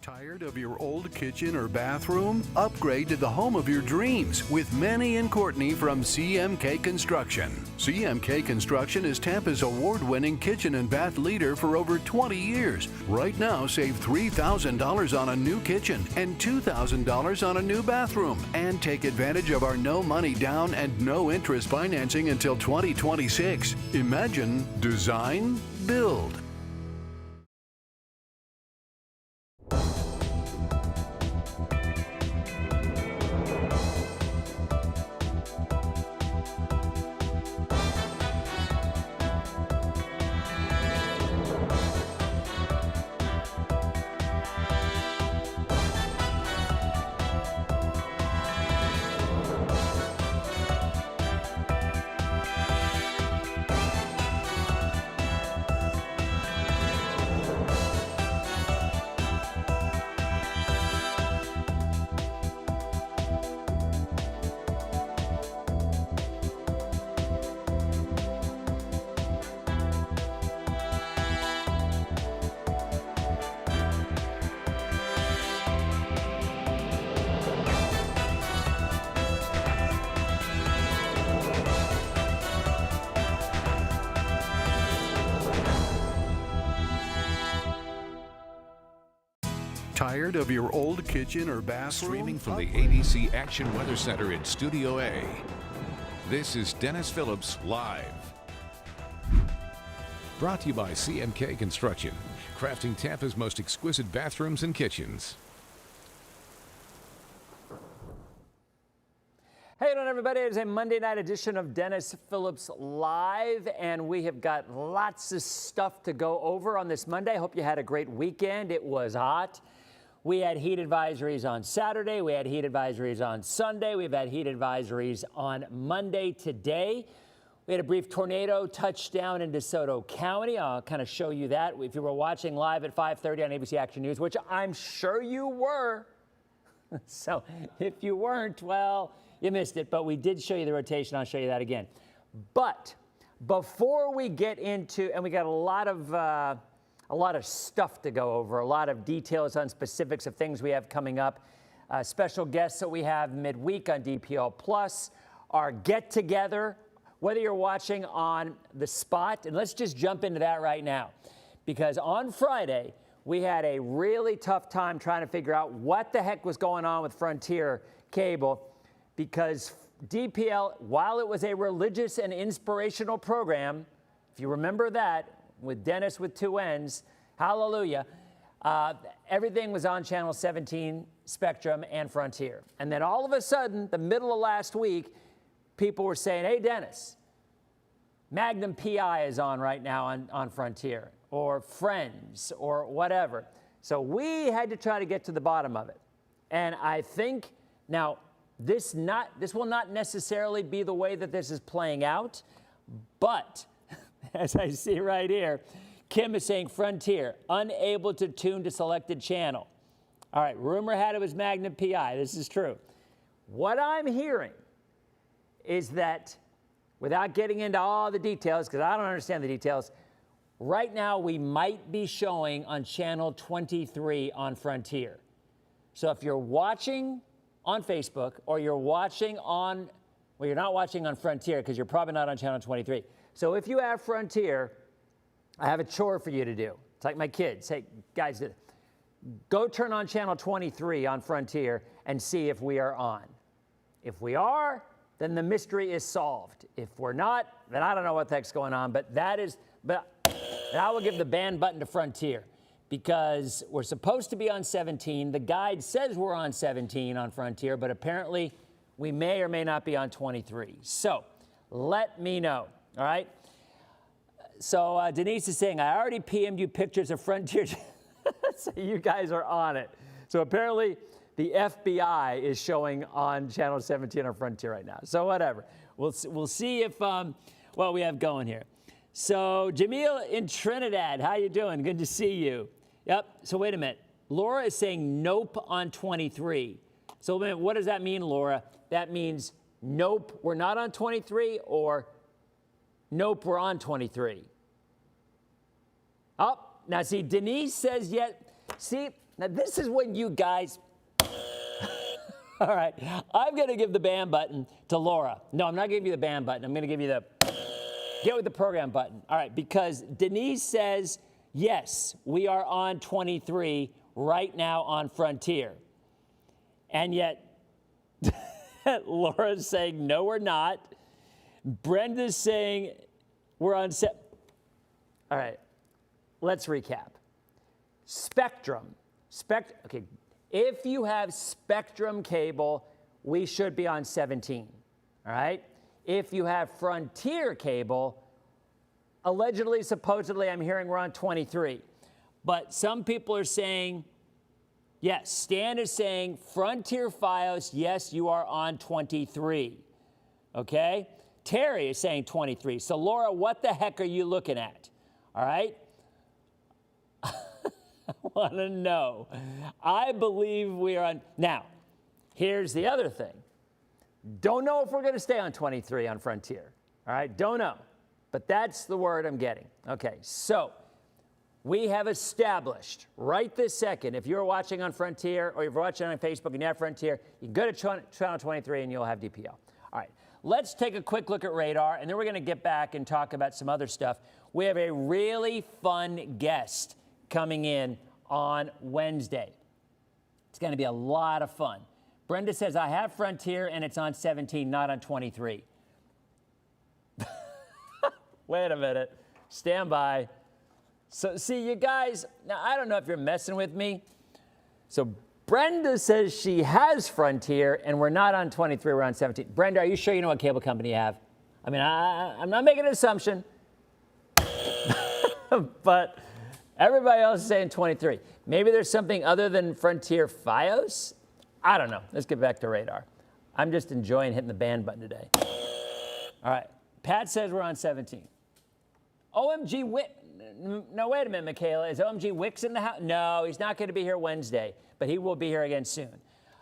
Tired of your old kitchen or bathroom? Upgrade to the home of your dreams with Manny and Courtney from CMK Construction. CMK Construction is Tampa's award-winning kitchen and bath leader for over 20 years. Right now, save $3,000 on a new kitchen and $2,000 on a new bathroom. And take advantage of our no money down and no interest financing until 2026. Imagine, design, build. Tired of your old kitchen or bathroom? Streaming from the ABC Action Weather Center in Studio A, this is Dennis Phillips Live. Brought to you by CMK Construction, crafting Tampa's most exquisite bathrooms and kitchens. Hey, hello everybody. It is a Monday night edition of Dennis Phillips Live, and we have got lots of stuff to go over on this Monday. Hope you had a great weekend. It was hot. We had heat advisories on Saturday. We had heat advisories on Sunday. We've had heat advisories on Monday today. We had a brief tornado touchdown in DeSoto County. I'll kind of show you that. If you were watching live at 5:30 on ABC Action News, which I'm sure you were. So if you weren't, well, you missed it. But we did show you the rotation. I'll show you that again. But before we get into, and we got a lot of stuff to go over, a lot of details on specifics of things we have coming up. Special guests that we have midweek on DPL Plus, our get-together, whether you're watching on the spot, and let's just jump into that right now. Because on Friday, we had a really tough time trying to figure out what the heck was going on with Frontier Cable, because DPL, while it was a religious and inspirational program, if you remember that, with Dennis with two N's, hallelujah, everything was on Channel 17, Spectrum, and Frontier. And then all of a sudden, the middle of last week, people were saying, hey, Dennis, Magnum PI is on right now on Frontier, or Friends, or whatever. So we had to try to get to the bottom of it. And I think, now, this will not necessarily be the way that this is playing out, but as I see right here, Kim is saying Frontier, unable to tune to selected channel. All right, rumor had it was Magnum PI. This is true. What I'm hearing is that, without getting into all the details, because I don't understand the details, right now we might be showing on channel 23 on Frontier. So if you're watching on Facebook, or you're watching on, well, you're not watching on Frontier because you're probably not on channel 23. So if you have Frontier, I have a chore for you to do. It's like my kids. Hey, guys, go turn on channel 23 on Frontier and see if we are on. If we are, then the mystery is solved. If we're not, then I don't know what the heck's going on, but I will give the ban button to Frontier, because we're supposed to be on 17. The guide says we're on 17 on Frontier, but apparently we may or may not be on 23. So let me know, all right? So Denise is saying, I already PM'd you pictures of Frontier. So you guys are on it. So apparently the FBI is showing on channel 17 on Frontier right now. So whatever. We'll see if, what we have going here. So Jamil in Trinidad, how you doing? Good to see you. Yep, so wait a minute. Laura is saying nope on 23. So wait a minute, what does that mean, Laura? That means nope, we're not on 23, or nope, we're on 23. Oh, now see, Denise says yet. See, Now, this is when you guys... All right, I'm going to give the ban button to Laura. No, I'm not giving you the ban button. I'm going to give you the get with the program button. All right, because Denise says, yes, we are on 23 right now on Frontier. And yet, Laura's saying, no, we're not. Brenda's saying, we're on set. All right, let's recap. Spectrum. Okay, if you have Spectrum cable, we should be on 17, all right? If you have Frontier cable, allegedly, supposedly, I'm hearing we're on 23. But some people are saying, yes, Stan is saying Frontier Fios, yes, you are on 23, okay? Terry is saying 23. So, Laura, what the heck are you looking at, all right? I want to know. I believe we are on. Now, here's the other thing. Don't know if we're going to stay on 23 on Frontier. All right, don't know. But that's the word I'm getting. Okay, so we have established right this second, if you're watching on Frontier or you're watching on Facebook and you have Frontier, you can go to channel 23 and you'll have DPL. All right, let's take a quick look at radar, and then we're going to get back and talk about some other stuff. We have a really fun guest coming in on Wednesday. It's going to be a lot of fun. Brenda says, I have Frontier and it's on 17, not on 23. Wait a minute. Stand by. So, see, you guys, now I don't know if you're messing with me. So, Brenda says she has Frontier and we're not on 23, we're on 17. Brenda, are you sure you know what cable company you have? I mean, I'm not making an assumption. But everybody else is saying 23. Maybe there's something other than Frontier Fios? I don't know. Let's get back to radar. I'm just enjoying hitting the ban button today. All right. Pat says we're on 17. OMG Wick. No, wait a minute, Michaela. Is OMG Wicks in the house? No, he's not going to be here Wednesday, but he will be here again soon.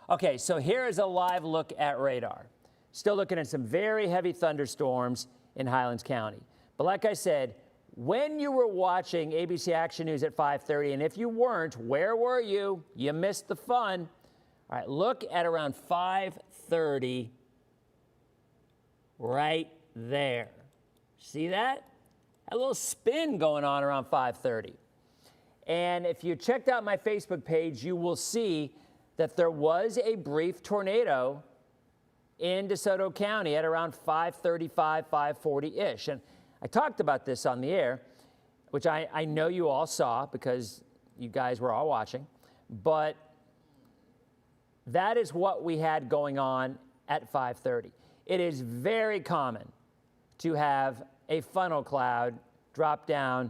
Okay, so here is a live look at radar. Still looking at some very heavy thunderstorms in Highlands County. But like I said, when you were watching ABC Action News at 5:30, and if you weren't, where were you? You missed the fun. All right, look at around 5:30 right there. See that? A little spin going on around 5:30. And if you checked out my Facebook page, you will see that there was a brief tornado in DeSoto County at around 5:35, 5:40-ish. And I talked about this on the air, which I know you all saw because you guys were all watching, but that is what we had going on at 5:30. It is very common to have a funnel cloud drop down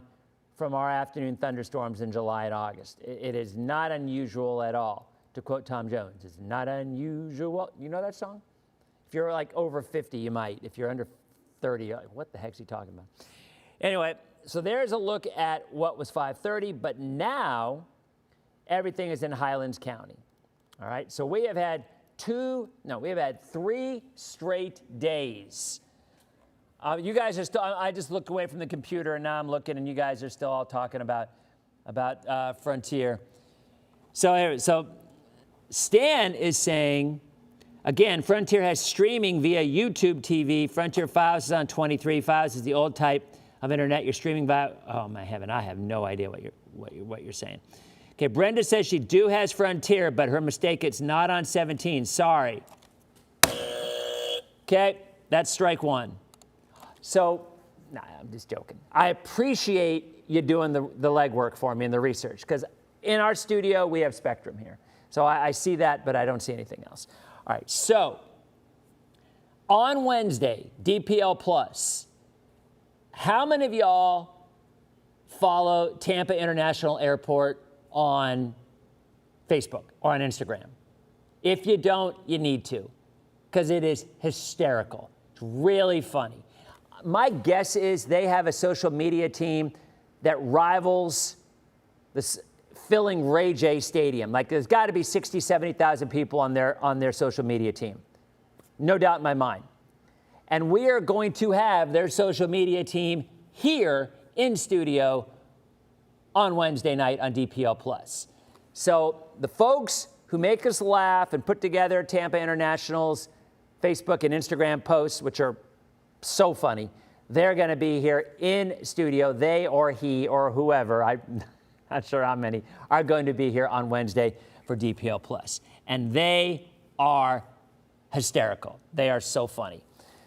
from our afternoon thunderstorms in July and August. It is not unusual at all. To quote Tom Jones, it's not unusual. You know that song? If you're like over 50, you might. If you're under 30, you're like, what the heck's he talking about? Anyway, so there's a look at what was 5:30, but now everything is in Highlands County. All right, so we have had 3 straight days. You guys are still, I just looked away from the computer and now I'm looking and you guys are still all talking about Frontier. So Stan is saying, again, Frontier has streaming via YouTube TV. Frontier Fios is on 23. Fios is the old type of internet you're streaming via. Oh my heaven, I have no idea what you're saying. Okay, Brenda says she has Frontier, but her mistake, it's not on 17. Sorry. Okay, that's strike one. So, nah, I'm just joking. I appreciate you doing the legwork for me and the research, because in our studio, we have Spectrum here. So I see that, but I don't see anything else. All right, so on Wednesday, DPL Plus, how many of y'all follow Tampa International Airport on Facebook or on Instagram? If you don't, you need to, because it is hysterical. It's really funny. My guess is they have a social media team that rivals this filling Ray J Stadium. Like there's got to be 60, 70,000 people on their social media team. No doubt in my mind. And we are going to have their social media team here in studio on Wednesday night on DPL Plus. So the folks who make us laugh and put together Tampa International's Facebook and Instagram posts, which are so funny, they're going to be here in studio. They or he or whoever, I'm not sure how many, are going to be here on Wednesday for DPL Plus. And they are hysterical. They are so funny.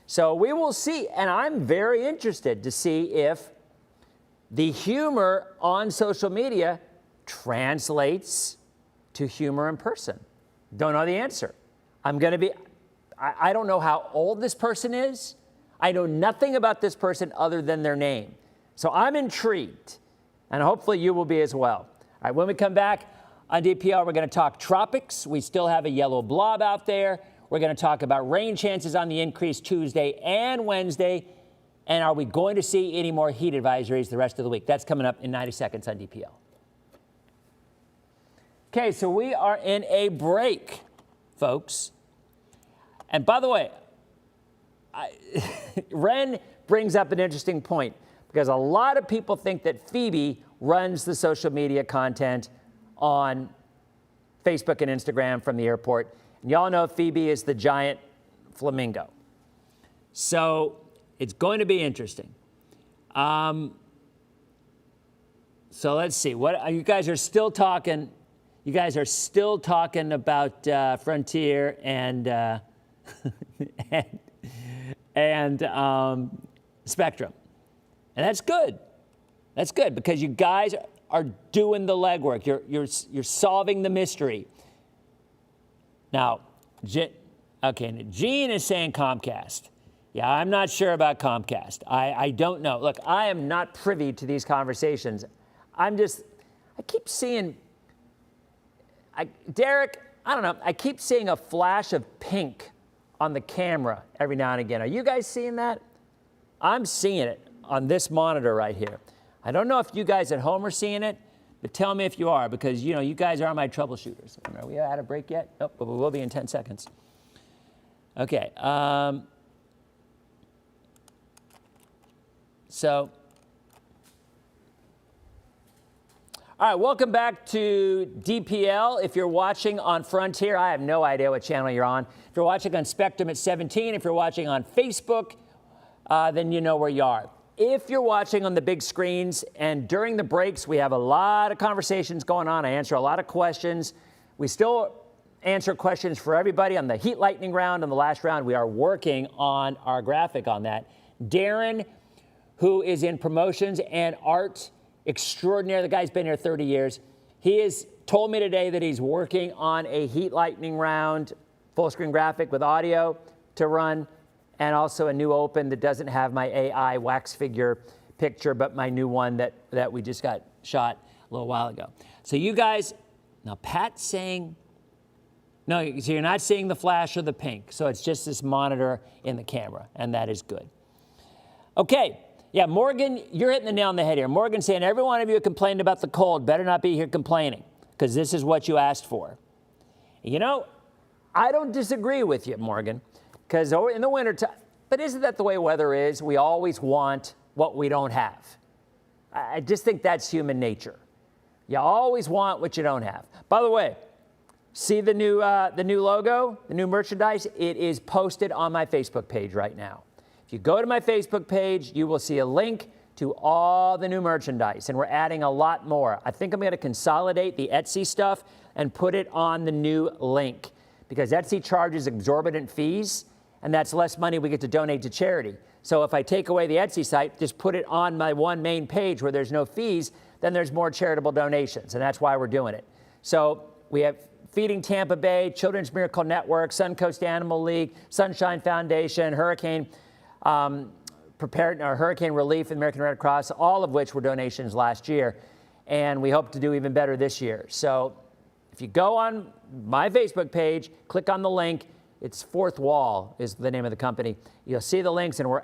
So we will see, and I'm very interested to see if the humor on social media translates to humor in person. Don't know the answer. I don't know how old this person is. I know nothing about this person other than their name. So I'm intrigued, and hopefully you will be as well. All right, when we come back on DPL, we're going to talk tropics. We still have a yellow blob out there. We're going to talk about rain chances on the increase Tuesday and Wednesday. And are we going to see any more heat advisories the rest of the week? That's coming up in 90 seconds on DPL. Okay, so we are in a break, folks. And by the way, Ren brings up an interesting point because a lot of people think that Phoebe runs the social media content on Facebook and Instagram from the airport. And y'all know Phoebe is the giant flamingo. So it's going to be interesting. So let's see. What you guys are still talking? You guys are still talking about Frontier and Spectrum, and that's good. That's good because you guys are doing the legwork. You're solving the mystery. Now, Gene is saying Comcast. Yeah, I'm not sure about Comcast. I don't know. Look, I am not privy to these conversations. I keep seeing, Derek, I don't know, I keep seeing a flash of pink on the camera every now and again. Are you guys seeing that? I'm seeing it on this monitor right here. I don't know if you guys at home are seeing it, but tell me if you are, because you guys are my troubleshooters. Are we out of break yet? Nope, but we will be in 10 seconds. Okay. All right, welcome back to DPL. If you're watching on Frontier, I have no idea what channel you're on. If you're watching on Spectrum at 17, if you're watching on Facebook, then you know where you are. If you're watching on the big screens, and during the breaks, we have a lot of conversations going on. I answer a lot of questions. We still answer questions for everybody on the heat lightning round and the last round. We are working on our graphic on that. Darren, who is in promotions and art extraordinaire. The guy's been here 30 years. He has told me today that he's working on a heat lightning round full screen graphic with audio to run, and also a new open that doesn't have my AI wax figure picture, but my new one that we just got shot a little while ago. So you guys, now Pat's saying, no, so you're not seeing the flash or the pink. So it's just this monitor in the camera, and that is good. Okay. Yeah, Morgan, you're hitting the nail on the head here. Morgan's saying, every one of you who complained about the cold better not be here complaining, because this is what you asked for. I don't disagree with you, Morgan, because in the wintertime, but isn't that the way weather is? We always want what we don't have. I just think that's human nature. You always want what you don't have. By the way, see the new logo, the new merchandise? It is posted on my Facebook page right now. If you go to my Facebook page, you will see a link to all the new merchandise, and we're adding a lot more. I think I'm going to consolidate the Etsy stuff and put it on the new link, because Etsy charges exorbitant fees, and that's less money we get to donate to charity. So if I take away the Etsy site, just put it on my one main page where there's no fees, then there's more charitable donations, and that's why we're doing it. So we have Feeding Tampa Bay, Children's Miracle Network, Suncoast Animal League, Sunshine Foundation, Hurricane Relief and American Red Cross, all of which were donations last year, and we hope to do even better this year. So if you go on my Facebook page, click on the link. It's Fourth Wall is the name of the company. You'll see the links, and we're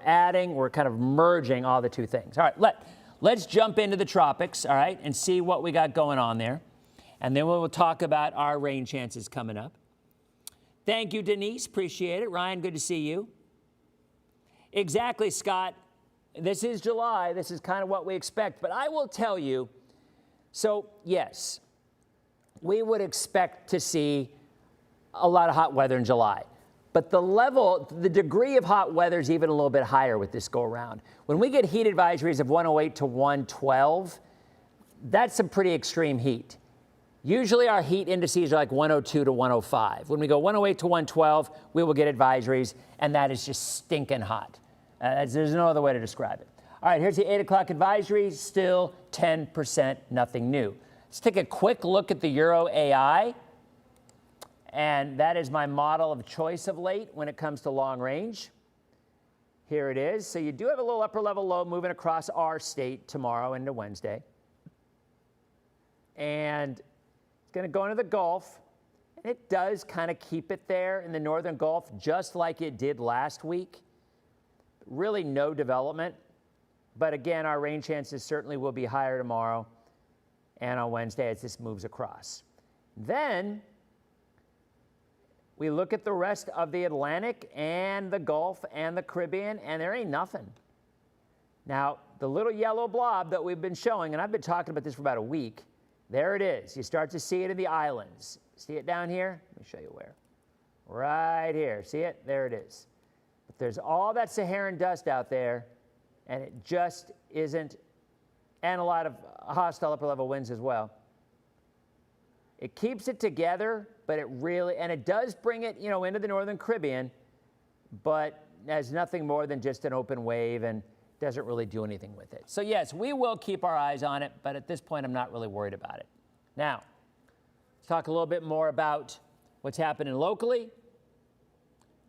kind of merging all the two things. All right, let's jump into the tropics, all right, and see what we got going on there. And then we'll talk about our rain chances coming up. Thank you, Denise. Appreciate it. Ryan, good to see you. Exactly, Scott. This is July. This is kind of what we expect. But I will tell you, so yes, we would expect to see a lot of hot weather in July. But the degree of hot weather is even a little bit higher with this go around. When we get heat advisories of 108 to 112, that's some pretty extreme heat. Usually our heat indices are like 102 to 105. When we go 108 to 112, we will get advisories, and that is just stinking hot. There's no other way to describe it. All right, here's the 8 o'clock advisory, still 10%, nothing new. Let's take a quick look at the Euro AI. And that is my model of choice of late when it comes to long range. Here it is. So you do have a little upper level low moving across our state tomorrow into Wednesday. And it's going to go into the Gulf. And it does kind of keep it there in the northern Gulf, just like it did last week. Really no development. But again, our rain chances certainly will be higher tomorrow and on Wednesday as this moves across. Then we look at the rest of the Atlantic and the Gulf and the Caribbean, and there ain't nothing. Now, the little yellow blob that we've been showing, and I've been talking about this for about a week, there it is. You start to see it in the islands. See it down here? Let me show you where. Right here. See it? There it is. But there's all that Saharan dust out there, and it just isn't, and a lot of hostile upper level winds as well. It keeps it together, but it really, and it does bring it, into the northern Caribbean, but has nothing more than just an open wave and doesn't really do anything with it. So yes, we will keep our eyes on it, but at this point, I'm not really worried about it. Now, let's talk a little bit more about what's happening locally.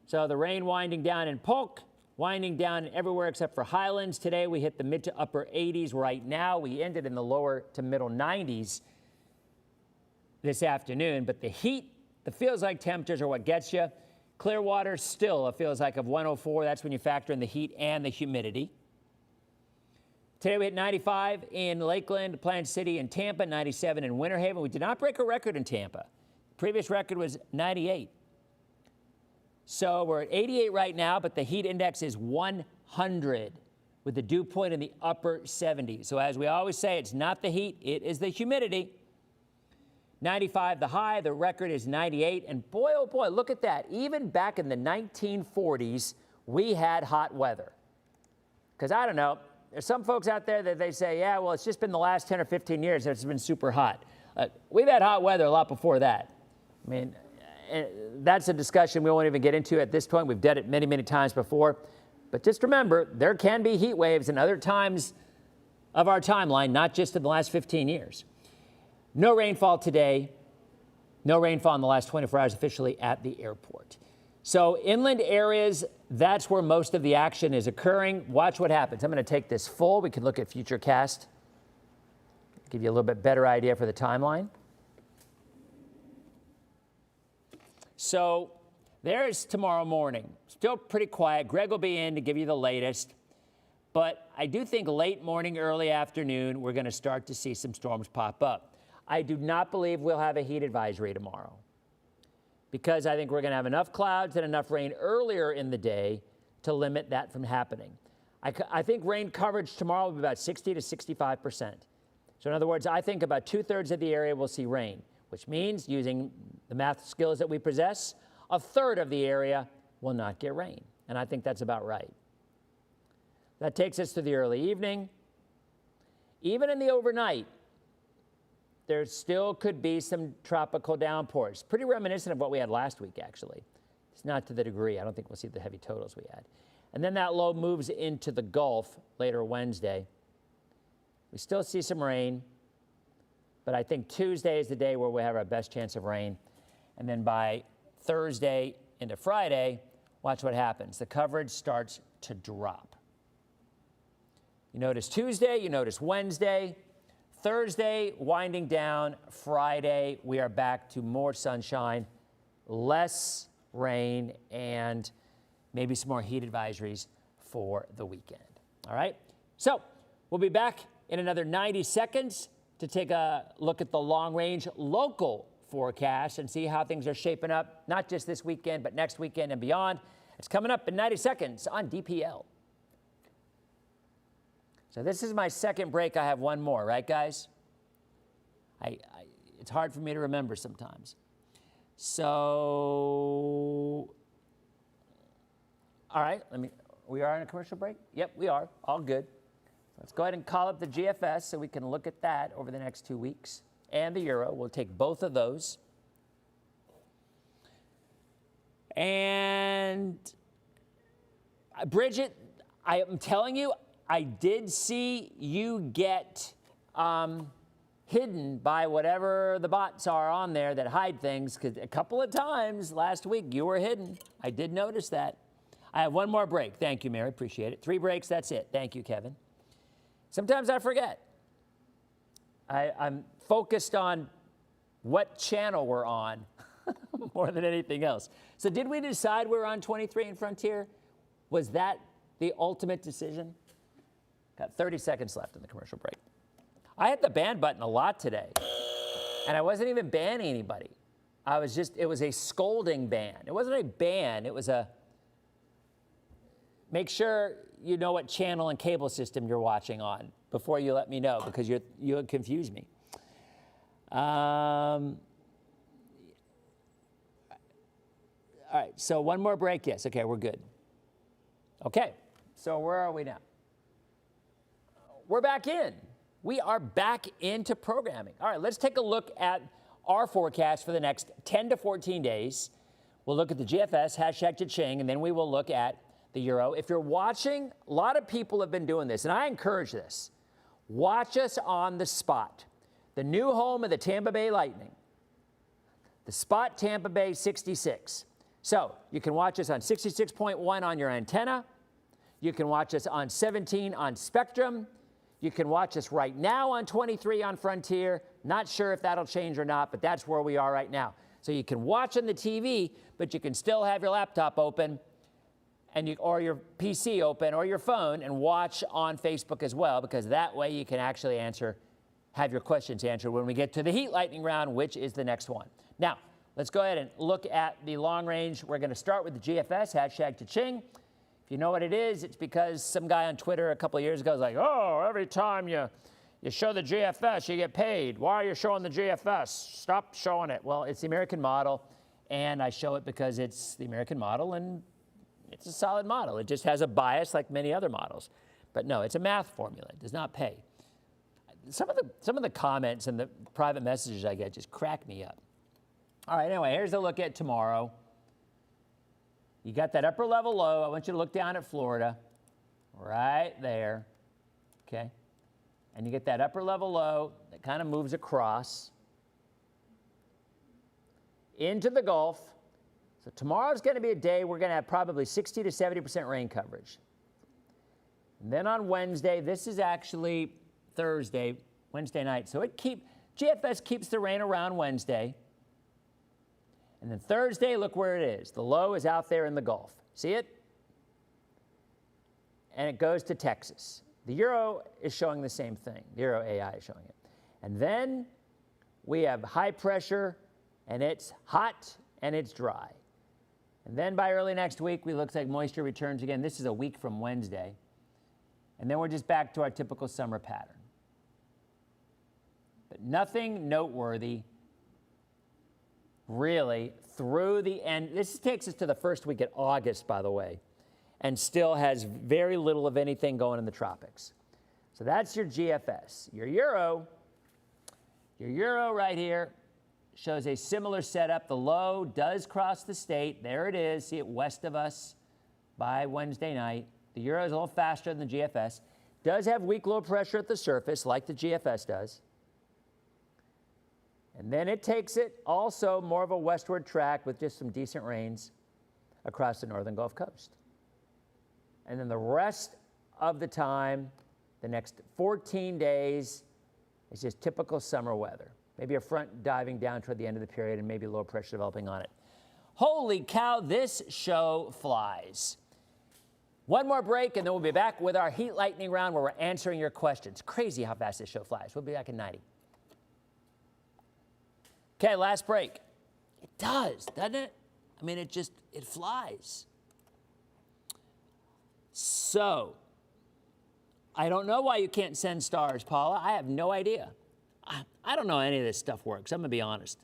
So the rain winding down in Polk, winding down everywhere except for Highlands. Today, we hit the mid to upper 80s. Right now, we ended in the lower to middle 90s this afternoon, but the heat, the feels like temperatures are what gets you. Clearwater still a feels like of 104. That's when you factor in the heat and the humidity. Today we hit 95 in Lakeland, Plant City, and Tampa, 97 in Winter Haven. We did not break a record in Tampa. The previous record was 98. So we're at 88 right now, but the heat index is 100 with the dew point in the upper 70s. So as we always say, it's not the heat, it is the humidity. 95 the high, the record is 98, and boy, oh boy, look at that. Even back in the 1940s, we had hot weather. Because I don't know, there's some folks out there that they say, yeah, well, it's just been the last 10 or 15 years that it's been super hot. We've had hot weather a lot before that. I mean, that's a discussion we won't even get into at this point. We've done it many, many times before. But just remember, there can be heat waves in other times of our timeline, not just in the last 15 years. No rainfall today. No rainfall in the last 24 hours officially at the airport. So inland areas, that's where most of the action is occurring. Watch what happens. I'm going to take this full. We can look at Futurecast. Give you a little bit better idea for the timeline. So there's tomorrow morning. Still pretty quiet. Greg will be in to give you the latest. But I do think late morning, early afternoon, we're going to start to see some storms pop up. I do not believe we'll have a heat advisory tomorrow because I think we're going to have enough clouds and enough rain earlier in the day to limit that from happening. I think rain coverage tomorrow will be about 60 to 65%. So in other words, I think about 2/3 of the area will see rain, which means using the math skills that we possess, 1/3 of the area will not get rain. And I think that's about right. That takes us to the early evening. Even in the overnight, there still could be some tropical downpours. Pretty reminiscent of what we had last week, actually. It's not to the degree. I don't think we'll see the heavy totals we had. And then that low moves into the Gulf later Wednesday. We still see some rain, but I think Tuesday is the day where we have our best chance of rain. And then by Thursday into Friday, watch what happens. The coverage starts to drop. You notice Tuesday, you notice Wednesday. Thursday, winding down. Friday, we are back to more sunshine, less rain, and maybe some more heat advisories for the weekend. All right? So we'll be back in another 90 seconds to take a look at the long-range local forecast and see how things are shaping up, not just this weekend, but next weekend and beyond. It's coming up in 90 seconds on DPL. So this is my second break. I have one more, right, guys? It's hard for me to remember sometimes. So, all right, we are on a commercial break? Yep, we are, all good. Let's go ahead and call up the GFS so we can look at that over the next 2 weeks. And the euro, we'll take both of those. And Bridget, I am telling you, I did see you get hidden by whatever the bots are on there that hide things, because a couple of times last week you were hidden. I did notice that. I have one more break. Thank you, Mary. Appreciate it. 3 breaks, that's it. Thank you, Kevin. Sometimes I forget. I'm focused on what channel we're on more than anything else. So did we decide we're on 23 and Frontier? Was that the ultimate decision? Got 30 seconds left in the commercial break. I hit the ban button a lot today, and I wasn't even banning anybody. It was a scolding ban. It wasn't a ban, it was a make sure you know what channel and cable system you're watching on before you let me know, because you would confuse me. All right, so one more break, yes, okay, we're good. Okay, so where are we now? We're back in. We are back into programming. All right, let's take a look at our forecast for the next 10 to 14 days. We'll look at the GFS, hashtag cha-ching, and then we will look at the euro. If you're watching, a lot of people have been doing this, and I encourage this. Watch us on the spot. The new home of the Tampa Bay Lightning. The spot Tampa Bay 66. So you can watch us on 66.1 on your antenna. You can watch us on 17 on Spectrum. You can watch us right now on 23 on Frontier. Not sure if that'll change or not, but that's where we are right now. So you can watch on the TV, but you can still have your laptop open or your PC open or your phone and watch on Facebook as well, because that way you can actually have your questions answered when we get to the Heat Lightning round, which is the next one. Now, let's go ahead and look at the long range. We're going to start with the GFS, hashtag cha-ching. If you know what it is, it's because some guy on Twitter a couple of years ago was like, oh, every time you show the GFS, you get paid. Why are you showing the GFS? Stop showing it. Well, it's the American model, and I show it because it's the American model, and it's a solid model. It just has a bias like many other models. But no, it's a math formula. It does not pay. Some of the comments and the private messages I get just crack me up. All right, anyway, here's a look at tomorrow. You got that upper level low. I want you to look down at Florida, right there, okay? And you get that upper level low that kind of moves across into the Gulf. So tomorrow's going to be a day we're going to have probably 60 to 70% rain coverage. And then on Wednesday, this is actually Thursday, Wednesday night. So GFS keeps the rain around Wednesday. And then Thursday, look where it is. The low is out there in the Gulf. See it? And it goes to Texas. The euro is showing the same thing. The euro AI is showing it. And then we have high pressure, and it's hot, and it's dry. And then by early next week, we look like moisture returns again. This is a week from Wednesday. And then we're just back to our typical summer pattern. But nothing noteworthy really through the end. This takes us to the first week of August, by the way, and still has very little of anything going in the tropics. So that's your GFS. Your euro right here shows a similar setup. The low does cross the state. There it is. See it west of us by Wednesday night. The euro is a little faster than the GFS. Does have weak low pressure at the surface like the GFS does. And then it takes it also more of a westward track with just some decent rains across the northern Gulf Coast. And then the rest of the time, the next 14 days, is just typical summer weather. Maybe a front diving down toward the end of the period and maybe low pressure developing on it. Holy cow, this show flies. One more break, and then we'll be back with our Heat Lightning round where we're answering your questions. Crazy how fast this show flies. We'll be back in 90. Okay, last break. It does, doesn't it? I mean, it flies. So, I don't know why you can't send stars, Paula. I have no idea. I don't know any of this stuff works. I'm going to be honest.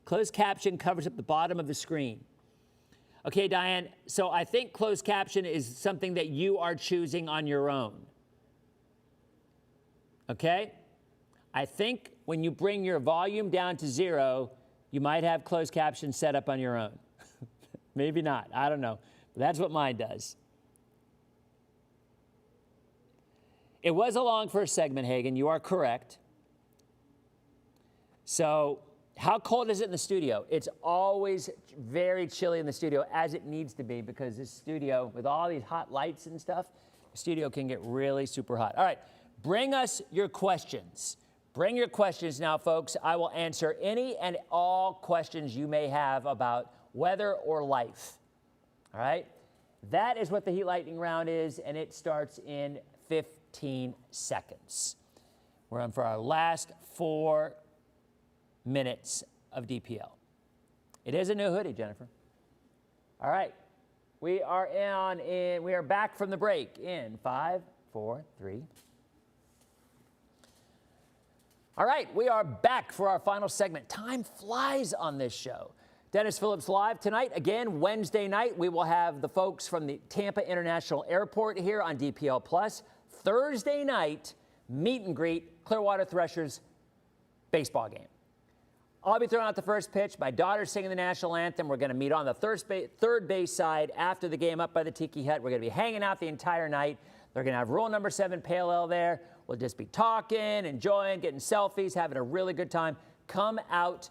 Closed caption covers up the bottom of the screen. Okay, Diane, so I think closed caption is something that you are choosing on your own. Okay? I think when you bring your volume down to 0, you might have closed caption set up on your own. Maybe not. I don't know. But that's what mine does. It was a long first segment, Hagen. You are correct. So, how cold is it in the studio? It's always very chilly in the studio, as it needs to be, because this studio, with all these hot lights and stuff, the studio can get really super hot. All right, bring us your questions. Bring your questions now, folks. I will answer any and all questions you may have about weather or life. All right? That is what the Heat Lightning Round is, and it starts in 15 seconds. We're on for our last 4 minutes of DPL. It is a new hoodie, Jennifer. All right. We are back from the break in 5, 4, 3. All right, we are back for our final segment. Time flies on this show. Dennis Phillips live tonight. Again, Wednesday night, we will have the folks from the Tampa International Airport here on DPL Plus. Thursday night, meet and greet, Clearwater Threshers baseball game. I'll be throwing out the first pitch. My daughter's singing the national anthem. We're going to meet on the third base side after the game up by the Tiki Hut. We're going to be hanging out the entire night. They're going to have rule number 7 pale ale there. We'll just be talking, enjoying, getting selfies, having a really good time. Come out.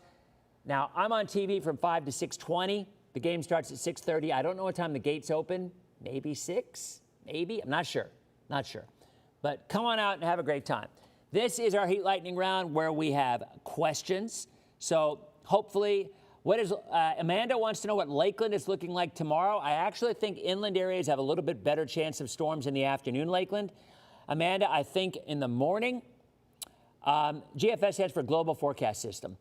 Now, I'm on TV from 5 to 6:20. The game starts at 6:30. I don't know what time the gates open. Maybe 6? Maybe? I'm not sure. Not sure. But come on out and have a great time. This is our Heat Lightning Round where we have questions. So hopefully, Amanda wants to know what Lakeland is looking like tomorrow. I actually think inland areas have a little bit better chance of storms in the afternoon, Lakeland. Amanda, I think in the morning, GFS stands for Global Forecast System.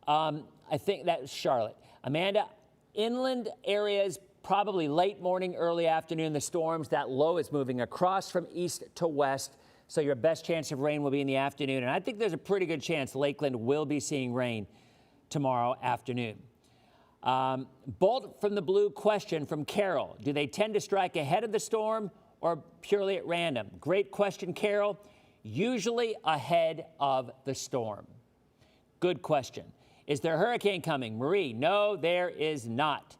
I think that's Charlotte. Amanda, inland areas, probably late morning, early afternoon, the storms, that low is moving across from east to west. So your best chance of rain will be in the afternoon. And I think there's a pretty good chance Lakeland will be seeing rain tomorrow afternoon. Bolt from the blue question from Carol. Do they tend to strike ahead of the storm or purely at random? Great question, Carol. Usually ahead of the storm. Good question. Is there a hurricane coming? Marie, no, there is not.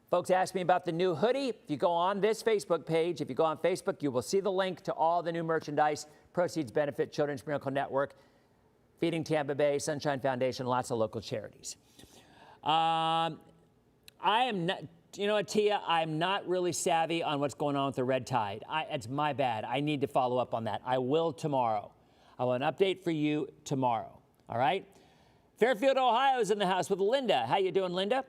Folks asked me about the new hoodie. If you go on this Facebook page, if you go on Facebook, you will see the link to all the new merchandise. Proceeds benefit Children's Miracle Network, Feeding Tampa Bay, Sunshine Foundation, lots of local charities. I am not, you know what, Tia, I'm not really savvy on what's going on with the red tide. It's my bad. I need to follow up on that. I will tomorrow. I will have an update for you tomorrow. All right? Fairfield, Ohio is in the house with Linda. How you doing, Linda?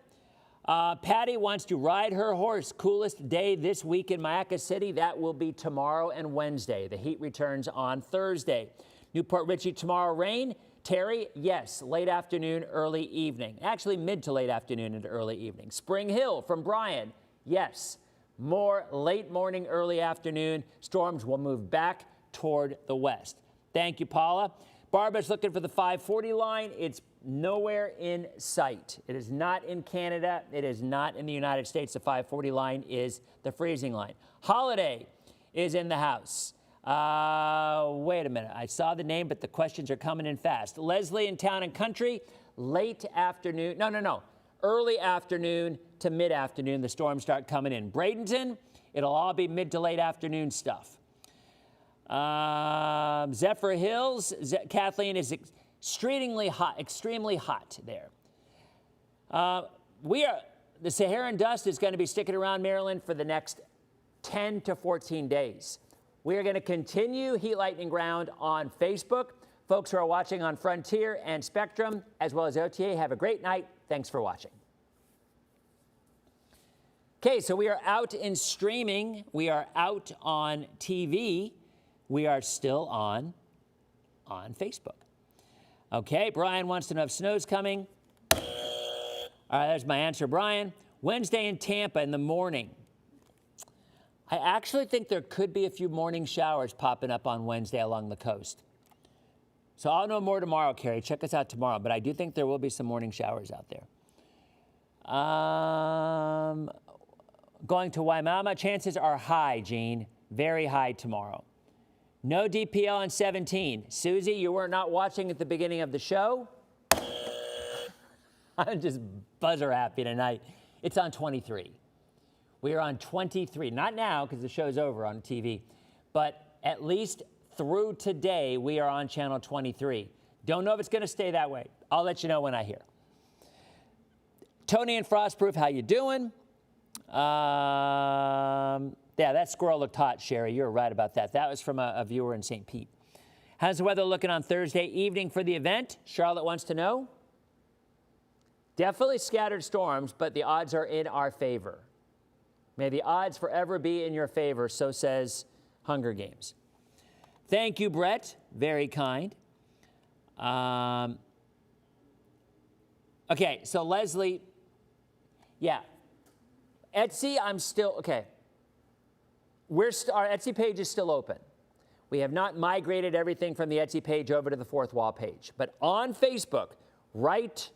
Patty wants to ride her horse. Coolest day this week in Mayaca City. That will be tomorrow and Wednesday. The heat returns on Thursday. Newport Richey tomorrow, rain. Terry, yes, late afternoon, early evening. Actually, mid to late afternoon into early evening. Spring Hill from Brian, yes. More late morning, early afternoon. Storms will move back toward the west. Thank you, Paula. Barbara's looking for the 540 line. It's nowhere in sight. It is not in Canada. It is not in the United States. The 540 line is the freezing line. Holiday is in the house. Wait a minute. I saw the name, but the questions are coming in fast. Leslie in Town and Country, late afternoon. No. Early afternoon to mid-afternoon, the storms start coming in. Bradenton, it'll all be mid to late afternoon stuff. Zephyr Hills, Kathleen, is extremely hot there. The Saharan dust is going to be sticking around Maryland for the next 10 to 14 days. We are going to continue Heat Lightning Ground on Facebook. Folks who are watching on Frontier and Spectrum, as well as OTA, have a great night. Thanks for watching. Okay, so we are out in streaming. We are out on TV. We are still on Facebook. Okay, Brian wants to know if snow's coming. All right, there's my answer, Brian. Wednesday in Tampa in the morning. I actually think there could be a few morning showers popping up on Wednesday along the coast. So I'll know more tomorrow, Carrie. Check us out tomorrow. But I do think there will be some morning showers out there. Going to Waimama, chances are high, Gene. Very high tomorrow. No DPL on 17. Susie, you were not watching at the beginning of the show. I'm just buzzer happy tonight. It's on 23. We are on 23. Not now, because the show's over on TV. But at least through today, we are on channel 23. Don't know if it's going to stay that way. I'll let you know when I hear. Tony and Frostproof, how you doing? Yeah, that squirrel looked hot, Sherry. You're right about that. That was from a viewer in St. Pete. How's the weather looking on Thursday evening for the event? Charlotte wants to know. Definitely scattered storms, but the odds are in our favor. May the odds forever be in your favor, so says Hunger Games. Thank you, Brett. Very kind. Okay, so Leslie, yeah. Etsy, I'm still, okay. Our Etsy page is still open. We have not migrated everything from the Etsy page over to the Fourth Wall page. But on Facebook, right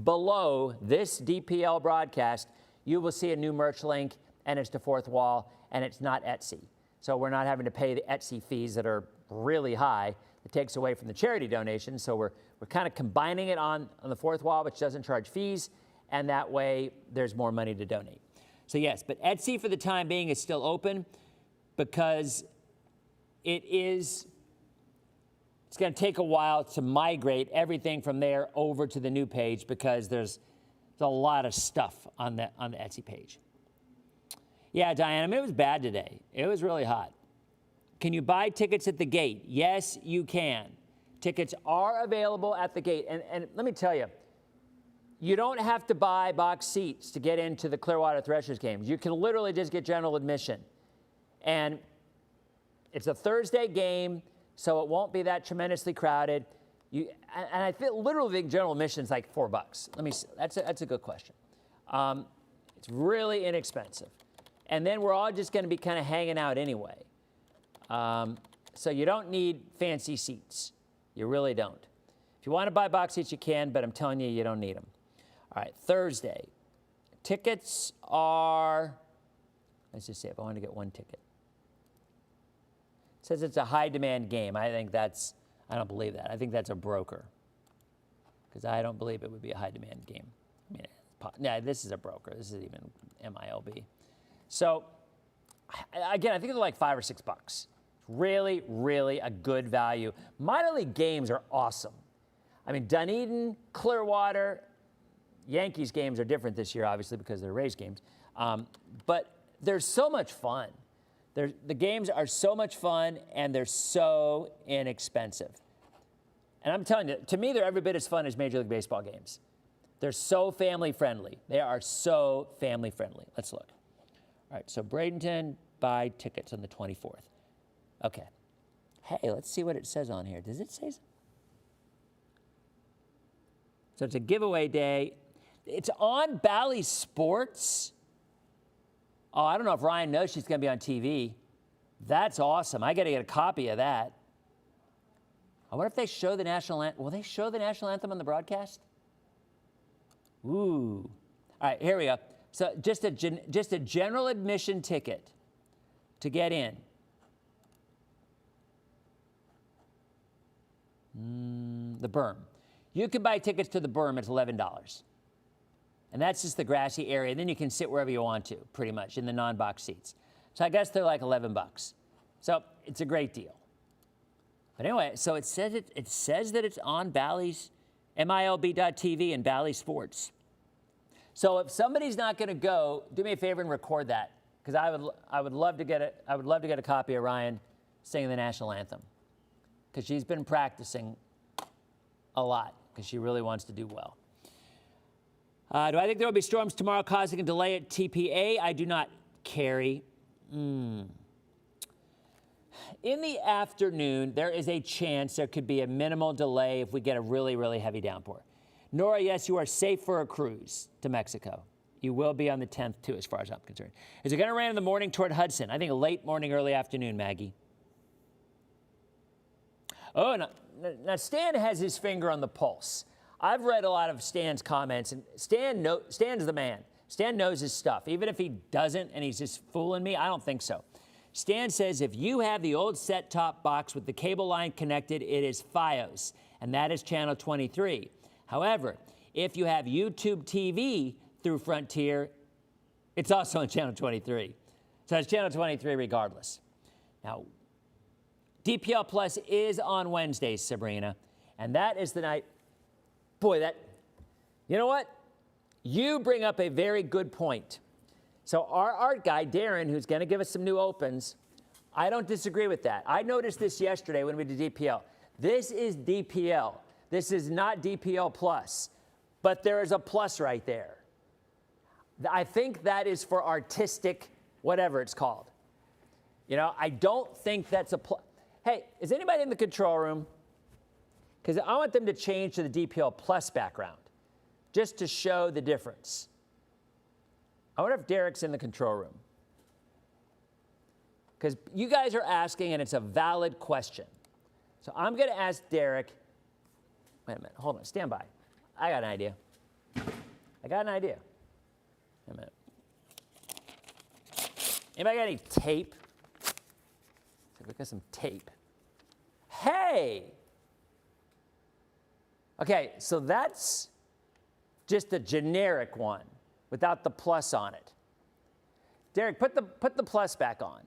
below this DPL broadcast, you will see a new merch link, and it's to Fourth Wall, and it's not Etsy. So we're not having to pay the Etsy fees that are really high. It takes away from the charity donations. So we're kind of combining it on the Fourth Wall, which doesn't charge fees, and that way there's more money to donate. So yes, but Etsy for the time being is still open because it's going to take a while to migrate everything from there over to the new page because there's a lot of stuff on the Etsy page. Yeah, Diane, I mean, it was bad today. It was really hot. Can you buy tickets at the gate? Yes, you can. Tickets are available at the gate. And let me tell you, you don't have to buy box seats to get into the Clearwater Threshers games. You can literally just get general admission. And it's a Thursday game, so it won't be that tremendously crowded. And I literally think general admission is like $4. Let me see. That's a good question. It's really inexpensive. And then we're all just going to be kind of hanging out anyway. So you don't need fancy seats. You really don't. If you want to buy box seats, you can, but I'm telling you, you don't need them. All right, Thursday. Tickets are, let's just see if I want to get one ticket. It says it's a high demand game. I don't believe that. I think that's a broker because I don't believe it would be a high demand game. I mean, yeah, this is a broker. This is even MILB. So again, I think they're like $5 or $6. Really, really a good value. Minor league games are awesome. I mean, Dunedin, Clearwater, Yankees games are different this year, obviously, because they're Rays games. But they're so much fun. The games are so much fun, and they're so inexpensive. And I'm telling you, to me, they're every bit as fun as Major League Baseball games. They're so family-friendly. They are so family-friendly. Let's look. All right, so Bradenton, buy tickets on the 24th. Okay. Hey, let's see what it says on here. Does it say something? So it's a giveaway day. It's on Bally Sports. Oh, I don't know if Ryan knows she's going to be on TV. That's awesome. I got to get a copy of that. I wonder if they show the national anthem. Will they show the national anthem on the broadcast? Ooh. All right, here we go. So just a general admission ticket to get in. The berm. You can buy tickets to the berm. It's $11. And that's just the grassy area. And then you can sit wherever you want to, pretty much, in the non-box seats. So I guess they're like $11. So it's a great deal. But anyway, so it says that it's on Bally's, MILB.TV and Bally Sports. So if somebody's not going to go, do me a favor and record that, because I would love to get it. I would love to get a copy of Ryan singing the national anthem, because she's been practicing a lot, because she really wants to do well. Do I think there will be storms tomorrow causing a delay at TPA? I do not, Carrie. In the afternoon, there is a chance there could be a minimal delay if we get a really, really heavy downpour. Nora, yes, you are safe for a cruise to Mexico. You will be on the 10th, too, as far as I'm concerned. Is it going to rain in the morning toward Hudson? I think late morning, early afternoon, Maggie. Oh, now Stan has his finger on the pulse. I've read a lot of Stan's comments, and Stan's the man. Stan knows his stuff. Even if he doesn't and he's just fooling me, I don't think so. Stan says if you have the old set-top box with the cable line connected, it is FiOS, and that is channel 23. However, if you have YouTube TV through Frontier, it's also on channel 23. So it's channel 23 regardless. Now, DPL Plus is on Wednesdays, Sabrina, and that is the night. Boy, you know what? You bring up a very good point. So our art guy, Darren, who's going to give us some new opens, I don't disagree with that. I noticed this yesterday when we did DPL. This is DPL. This is not DPL Plus, but there is a plus right there. I think that is for artistic, whatever it's called. You know, I don't think that's a plus. Hey, is anybody in the control room? Because I want them to change to the DPL Plus background, just to show the difference. I wonder if Derek's in the control room. Because you guys are asking, and it's a valid question. So I'm going to ask Derek. Wait a minute. Hold on. Stand by. I got an idea. Wait a minute. Anybody got any tape? We got some tape. Hey! Okay, so that's just a generic one without the plus on it. Derek, put the plus back on.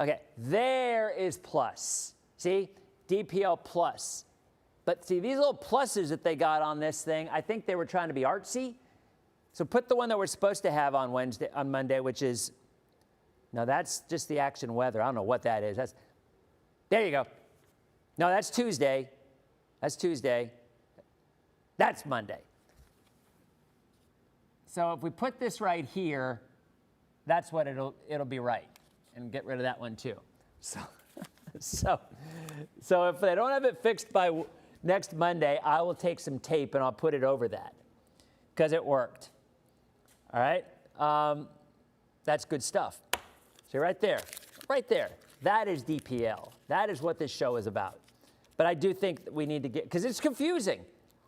Okay, there is plus. See? DPL Plus. But see, these little pluses that they got on this thing, I think they were trying to be artsy. So put the one that we're supposed to have on Monday, which is, no, that's just the action weather. I don't know what that is. There you go. No, that's Tuesday. That's Monday. So if we put this right here, that's what it'll be right. And get rid of that one too. So if they don't have it fixed by next Monday, I will take some tape and I'll put it over that because it worked. All right? That's good stuff. See right there. That is DPL. That is what this show is about. But I do think that we need to get, because it's confusing.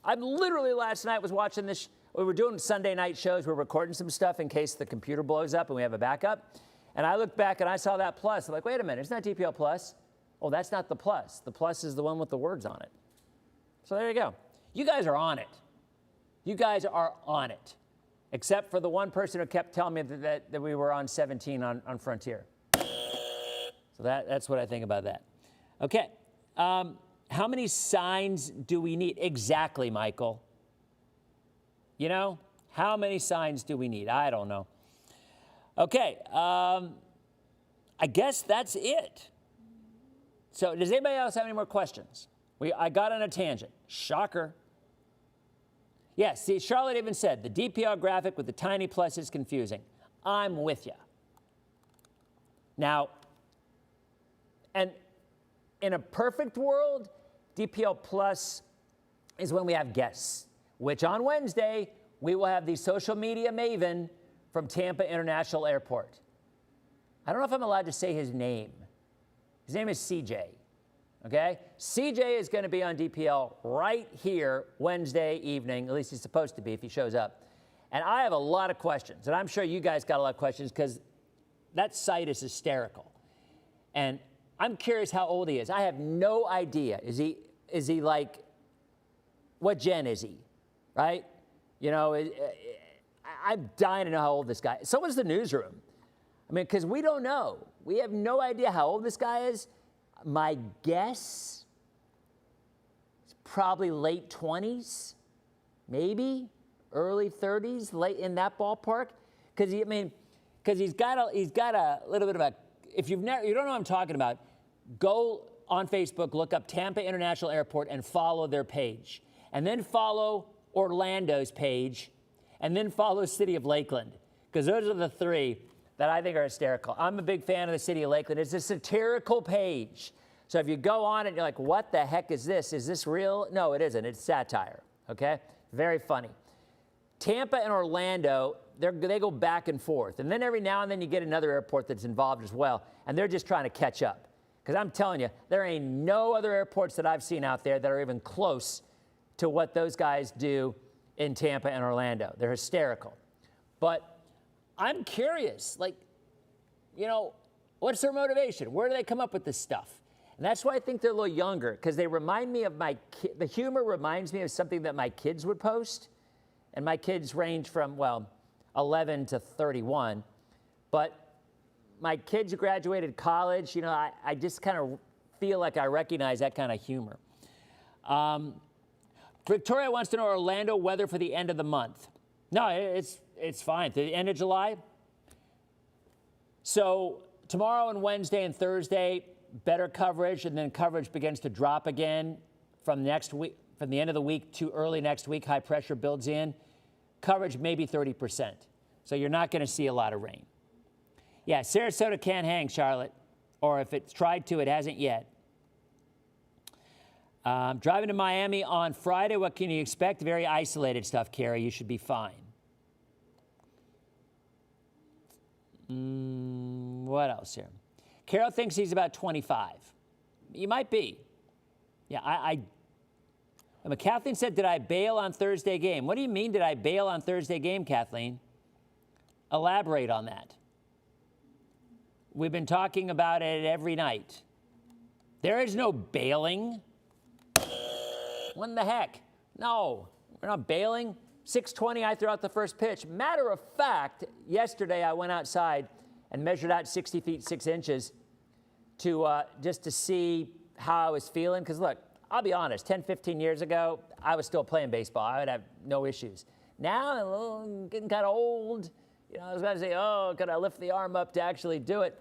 I literally last night was watching this. We were doing Sunday night shows. We're recording some stuff in case the computer blows up and we have a backup. And I looked back and I saw that plus. I'm like, wait a minute, it's not DPL Plus. Oh, that's not the plus. The plus is the one with the words on it. So there you go. You guys are on it. Except for the one person who kept telling me that we were on 17 on Frontier. So that's what I think about that. Okay. How many signs do we need? Exactly, Michael. You know, how many signs do we need? I don't know. Okay. I guess that's it. So does anybody else have any more questions? I got on a tangent. Shocker. Yes, see, Charlotte even said, the DPL graphic with the tiny plus is confusing. I'm with you. Now, and in a perfect world, DPL Plus is when we have guests, which on Wednesday, we will have the social media maven from Tampa International Airport. I don't know if I'm allowed to say his name. His name is CJ. Okay? CJ is going to be on DPL right here Wednesday evening. At least he's supposed to be if he shows up. And I have a lot of questions. And I'm sure you guys got a lot of questions because that site is hysterical. And I'm curious how old he is. I have no idea. Is he like, what gen is he? Right? You know, I'm dying to know how old this guy is. So is the newsroom. I mean, because we don't know. We have no idea how old this guy is. My guess is probably late 20s, maybe early 30s, late in that ballpark. Because he's got a little bit of a. If you don't know what I'm talking about, go on Facebook, look up Tampa International Airport, and follow their page, and then follow Orlando's page, and then follow City of Lakeland, because those are the three that I think are hysterical. I'm a big fan of the City of Lakeland. It's a satirical page. So if you go on it, you're like, what the heck is this? Is this real? No, it isn't. It's satire, okay? Very funny. Tampa and Orlando, they go back and forth. And then every now and then you get another airport that's involved as well, and they're just trying to catch up. Because I'm telling you, there ain't no other airports that I've seen out there that are even close to what those guys do in Tampa and Orlando. They're hysterical. But I'm curious, like, you know, what's their motivation? Where do they come up with this stuff? And that's why I think they're a little younger, because they remind me of the humor reminds me of something that my kids would post. And my kids range from, well, 11 to 31. But my kids graduated college. You know, I just kind of feel like I recognize that kind of humor. Victoria wants to know Orlando weather for the end of the month. No, it's fine. To the end of July. So tomorrow and Wednesday and Thursday, better coverage, and then coverage begins to drop again from next week, from the end of the week to early next week. High pressure builds in. Coverage maybe 30%. So you're not going to see a lot of rain. Yeah, Sarasota can't hang, Charlotte. Or if it's tried to, it hasn't yet. Driving to Miami on Friday. What can you expect? Very isolated stuff, Carrie. You should be fine. What else here? Carol thinks he's about 25. You might be. Yeah, Kathleen said, did I bail on Thursday game? What do you mean, did I bail on Thursday game, Kathleen? Elaborate on that. We've been talking about it every night. There is no bailing. What the heck? No, we're not bailing. 6:20, I threw out the first pitch. Matter of fact, yesterday I went outside and measured out 60 feet, 6 inches to just to see how I was feeling. Because look, I'll be honest, 10, 15 years ago, I was still playing baseball. I would have no issues. Now, I'm getting kind of old. You know, I was going to say, oh, could I lift the arm up to actually do it?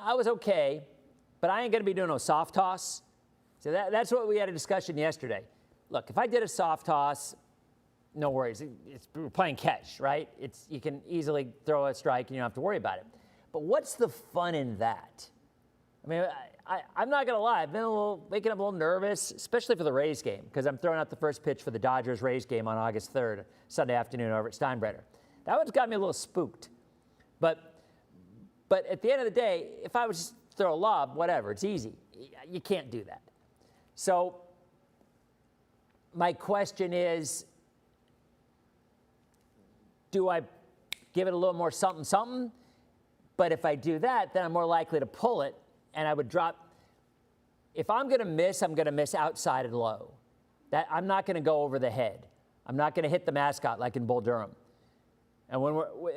I was okay, but I ain't going to be doing no soft toss. So that's what we had a discussion yesterday. Look, if I did a soft toss, no worries. We're playing catch, right? You can easily throw a strike and you don't have to worry about it. But what's the fun in that? I mean, I'm not going to lie. I've been waking up a little nervous, especially for the Rays game, because I'm throwing out the first pitch for the Dodgers-Rays game on August 3rd, Sunday afternoon over at Steinbrenner. That one's got me a little spooked. But at the end of the day, if I was just throw a lob, whatever, it's easy. You can't do that. So my question is, do I give it a little more something, something? But if I do that, then I'm more likely to pull it, and I would drop. If I'm going to miss, I'm going to miss outside and low. That I'm not going to go over the head. I'm not going to hit the mascot like in Bull Durham. And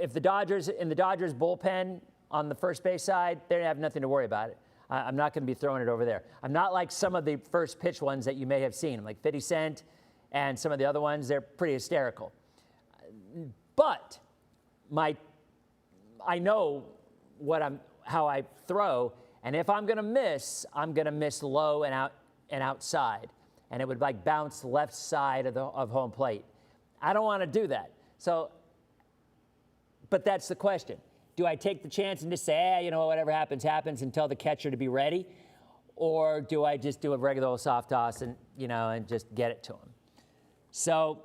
if the Dodgers bullpen on the first base side, they have nothing to worry about it. I'm not going to be throwing it over there. I'm not like some of the first pitch ones that you may have seen, like 50 Cent and some of the other ones. They're pretty hysterical. But I know how I throw, and if I'm going to miss, I'm going to miss low and outside, and it would like bounce left side of home plate. I don't want to do that. So, but that's the question. Do I take the chance and just say, you know, whatever happens, happens, and tell the catcher to be ready? Or do I just do a regular old soft toss and, you know, and just get it to him? So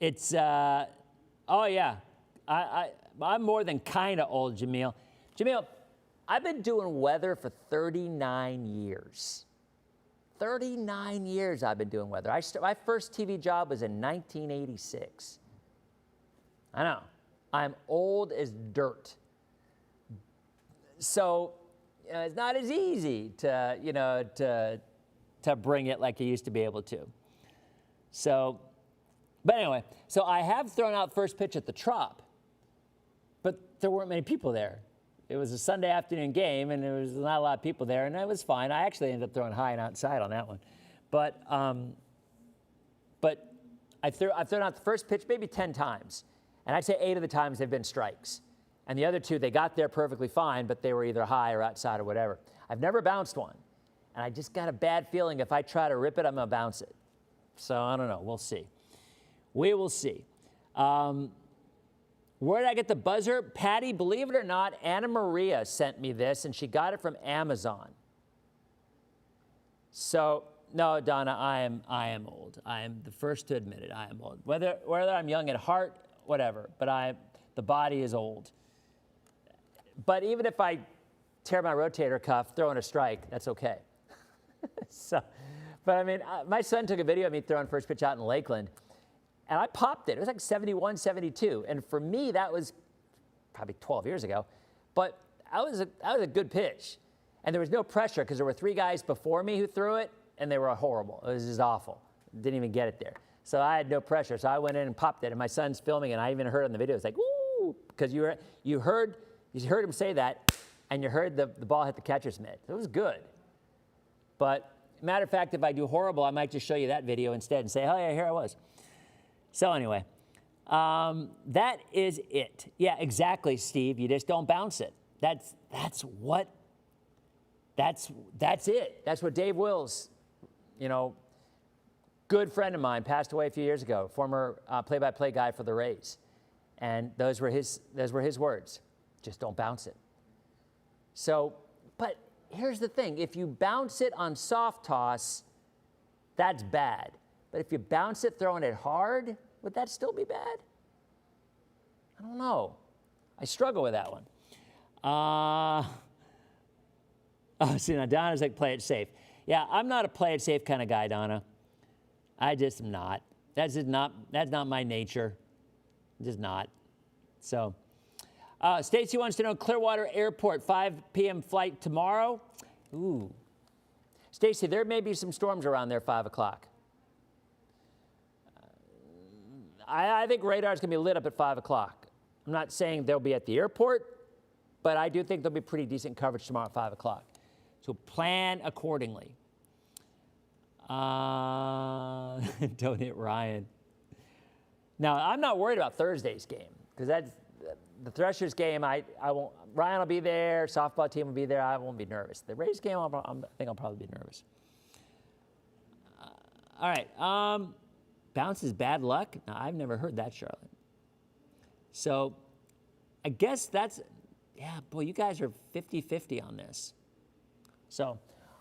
it's, oh yeah, I'm more than kind of old, Jamil. Jamil, I've been doing weather for 39 years. 39 years I've been doing weather. My first TV job was in 1986. I know. I'm old as dirt. So it's not as easy to, you know, to bring it like I used to be able to. So, but anyway, so I have thrown out first pitch at the Trop, but there weren't many people there. It was a Sunday afternoon game, and there was not a lot of people there, and it was fine. I actually ended up throwing high and outside on that one. But I've thrown out the first pitch maybe 10 times. And I'd say 8 of the times they've been strikes. And the other 2, they got there perfectly fine, but they were either high or outside or whatever. I've never bounced one. And I just got a bad feeling if I try to rip it, I'm going to bounce it. So I don't know. We'll see. We will see. Where did I get the buzzer? Patty, believe it or not, Anna Maria sent me this, and she got it from Amazon. So, no, Donna, I am old. I am the first to admit it. I am old. Whether I'm young at heart, whatever, but the body is old. But even if I tear my rotator cuff throwing a strike, that's okay. So, but I mean, my son took a video of me throwing first pitch out in Lakeland, and I popped it. It was like 71, 72. And for me, that was probably 12 years ago. But that was a good pitch. And there was no pressure because there were 3 guys before me who threw it, and they were horrible. It was just awful. Didn't even get it there. So I had no pressure. So I went in and popped it, and my son's filming, and I even heard on the video, it's like, ooh, because you heard him say that, and you heard the ball hit the catcher's mitt. It was good. But matter of fact, if I do horrible, I might just show you that video instead and say, oh yeah, here I was. So anyway, that is it. Yeah, exactly, Steve. You just don't bounce it. That's it. That's what Dave Wills, good friend of mine, passed away a few years ago, former play-by-play guy for the Rays. And those were his words. Just don't bounce it. So, but here's the thing. If you bounce it on soft toss, that's bad. But if you bounce it throwing it hard, would that still be bad? I don't know. I struggle with that one. See, now Donna's like, play it safe. Yeah, I'm not a play it safe kind of guy, Donna. I just am not. That's not my nature. Just not. So, Stacy wants to know Clearwater Airport, 5 p.m. flight tomorrow. Ooh. Stacy, there may be some storms around there 5 o'clock. I think radar's going to be lit up at 5 o'clock. I'm not saying they'll be at the airport, but I do think there'll be pretty decent coverage tomorrow at 5 o'clock. So plan accordingly. Don't hit Ryan. Now, I'm not worried about Thursday's game because that's the Threshers game. I won't. Ryan will be there. Softball team will be there. I won't be nervous. The Rays game, I think I'll probably be nervous. All right. Bounce is bad luck? No, I've never heard that, Charlotte. So I guess that's, yeah, boy, you guys are 50-50 on this. So,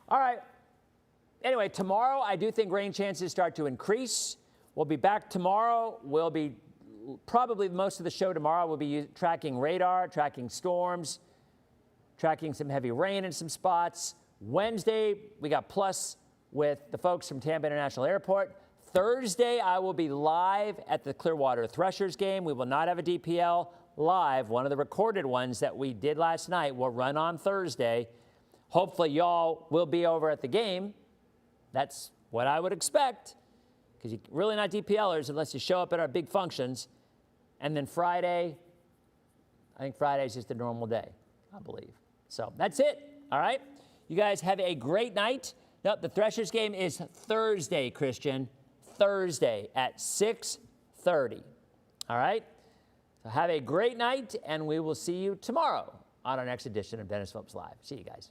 all right. Anyway, tomorrow I do think rain chances start to increase. We'll be back tomorrow. We'll be probably most of the show tomorrow will be tracking radar, tracking storms, tracking some heavy rain in some spots. Wednesday, we got Plus with the folks from Tampa International Airport. Thursday, I will be live at the Clearwater Threshers game. We will not have a DPL live. One of the recorded ones that we did last night will run on Thursday. Hopefully, y'all will be over at the game. That's what I would expect, because you're really not DPLers unless you show up at our big functions. And then Friday, I think Friday is just a normal day, I believe. So that's it, all right? You guys have a great night. No, the Threshers game is Thursday, Christian. Thursday at 6:30, all right? So have a great night, and we will see you tomorrow on our next edition of Dennis Phillips Live. See you guys.